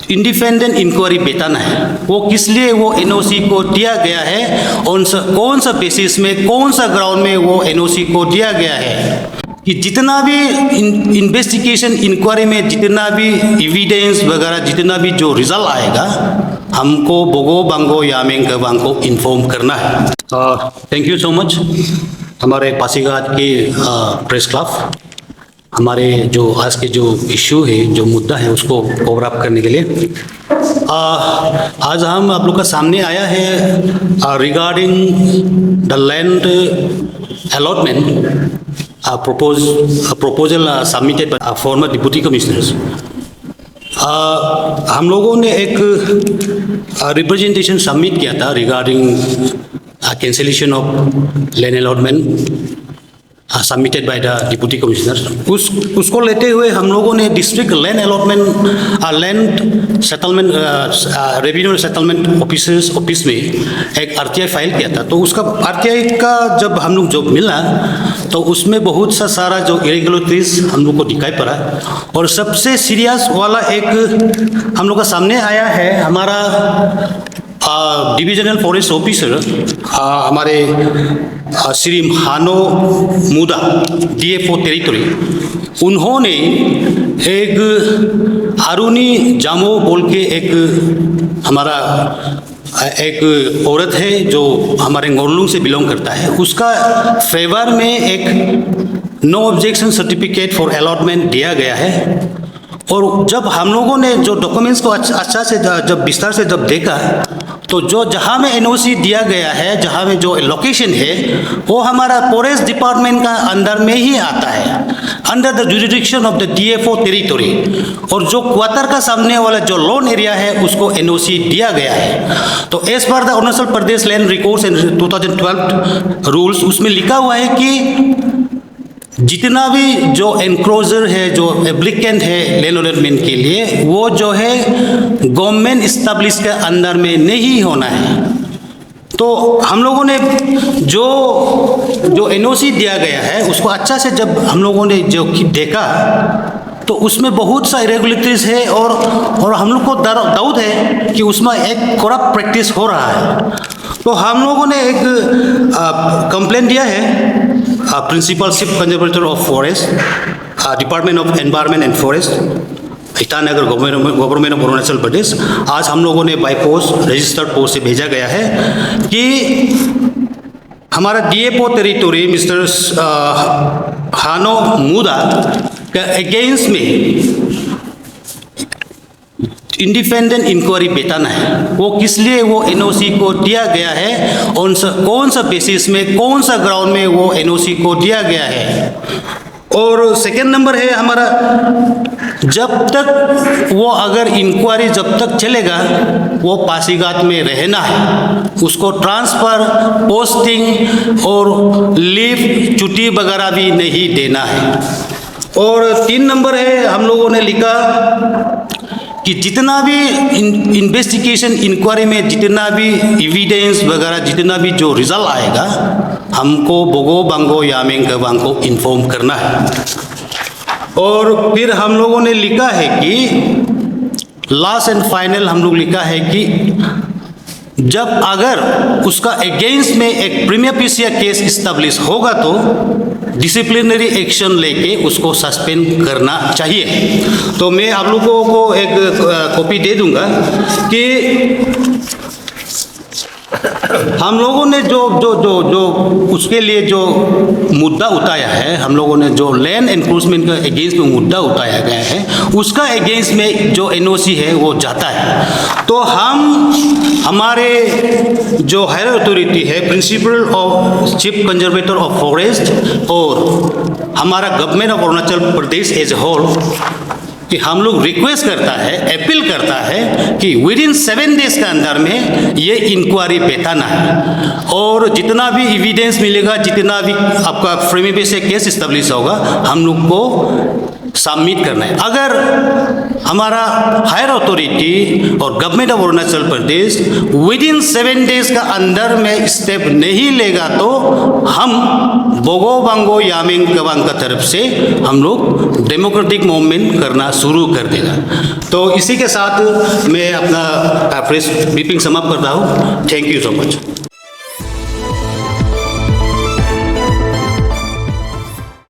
Independent inquiry बताना है वो किस लिए वो एनओसी को दिया गया है, कौन सा बेसिस में, कौन सा ग्राउंड में वो एनओसी को दिया गया है, कि जितना भी इन्वेस्टिगेशन इंक्वायरी में जितना भी एविडेंस वगैरह जितना भी जो रिजल्ट आएगा हमको बोगो बांगो यामेंग गवांग को इन्फॉर्म करना है। थैंक यू सो मच हमारे पासीघाट के प्रेस क्लब हमारे जो आज के जो इश्यू है जो मुद्दा है उसको कवर अप करने के लिए। आज हम आप लोग का सामने आया है regarding the land allotment proposal submitted by former deputy commissioners। हम लोगों ने एक रिप्रेजेंटेशन सबमिट किया था regarding cancellation of land allotment submitted by the deputy commissioner. उसको लेते हुए हम लोगों ने district land allotment land settlement revenue settlement office में एक आरटीआई फाइल किया था। तो उसका आरटीआई का जब हम लोग जो मिला तो उसमें बहुत सा सारा जो इरेगुलरिटीज हम लोग को दिखाई पड़ा और सबसे सीरियस वाला एक हम लोग का सामने आया है हमारा डिविजनल फॉरेस्ट ऑफिसर हमारे श्री हानो मुदा डीएफओ टेरिटरी, उन्होंने एक हारूनी जामो बोल के एक हमारा एक औरत है जो हमारे गोरलुंग से बिलोंग करता है, उसका फेवर में एक no objection certificate for allotment दिया गया है। और जब हम लोगों ने जो डॉक्यूमेंट्स को अच्छा से जब विस्तार से जब देखा तो जो जहाँ में एनओसी दिया गया है, जहाँ में जो लोकेशन है वो हमारा फॉरेस्ट डिपार्टमेंट का अंदर में ही आता है, under the jurisdiction of the DFO territory. और जो क्वार्टर का सामने वाला जो लोन एरिया है उसको एनओसी दिया गया है। तो as per the Arunachal Pradesh land records and 2012 rules उसमें लिखा हुआ है कि जितना भी जो एनक्रोजर है जो एप्लीकेंट है लैंड अलॉटमेंट के लिए वो जो है गवर्नमेंट इस्टेब्लिश के अंदर में नहीं होना है। तो हम लोगों ने जो एनओसी दिया गया है उसको अच्छा से जब हम लोगों ने जो देखा तो उसमें बहुत सा इरेगुलरिटीज है और हम लोग को डाउट है कि उसमें एक करप्ट प्रैक्टिस हो रहा है। तो हम लोगों ने एक कंप्लेंट दिया है principal chief conservator of forest department of environment and forest Itanagar government of Arunachal Pradesh. आज हम लोगों ने बाय पोस्ट रजिस्टर्ड पोस्ट से भेजा गया है कि हमारा डीएफओ टेरिटरी मिस्टर हानो मुदा के अगेंस्ट में इंडिपेंडेंट इंक्वायरी बताना है वो किस लिए वो एनओसी को दिया गया है, कौन सा बेसिस में, कौन सा ग्राउंड में वो एनओसी को दिया गया है। और सेकेंड नंबर है हमारा जब तक वो अगर इंक्वायरी जब तक चलेगा वो पासीघाट में रहना है, उसको ट्रांसफ़र पोस्टिंग और लीव छुट्टी वगैरह भी नहीं देना है। और 3 नंबर है हम लोगों ने लिखा कि जितना भी इन्वेस्टिगेशन इंक्वायरी में जितना भी एविडेंस वगैरह जितना भी जो रिजल्ट आएगा हमको बोगो बांगो यामेंग गवांग को इन्फॉर्म करना है। और फिर हम लोगों ने लिखा है कि लास्ट एंड फाइनल हम लोग लिखा है कि जब अगर उसका अगेंस्ट में एक प्रीमियर फेसिस केस इस्टेब्लिश होगा तो डिसिप्लिनरी एक्शन लेके उसको सस्पेंड करना चाहिए। तो मैं आप लोगों को एक कॉपी दे दूंगा कि हम लोगों ने जो उसके लिए जो मुद्दा उठाया है, हम लोगों ने जो लैंड एनक्रोचमेंट के अगेंस्ट में मुद्दा उठाया गया है उसका अगेंस्ट में जो एनओसी है वो जाता है। तो हम हमारे जो हायर अथॉरिटी है principal of chief conservator of forest और हमारा government of Arunachal Pradesh as a whole कि हम लोग रिक्वेस्ट करता है, अपील करता है कि विद इन 7 डेज के अंदर में ये इंक्वायरी बताना है और जितना भी एविडेंस मिलेगा, जितना भी आपका फ्रेमी बेस से केस इस्टेब्लिश होगा हम लोग को सबमिट करना है। अगर हमारा हायर अथॉरिटी और government of Arunachal Pradesh with in 7 days का अंदर में स्टेप नहीं लेगा तो हम बोगो बांगो यामिंग कबांग का तरफ से हम लोग डेमोक्रेटिक मूवमेंट करना शुरू कर देगा। तो इसी के साथ मैं अपना प्रेस ब्रीफिंग समाप्त करता हूँ। Thank you so much.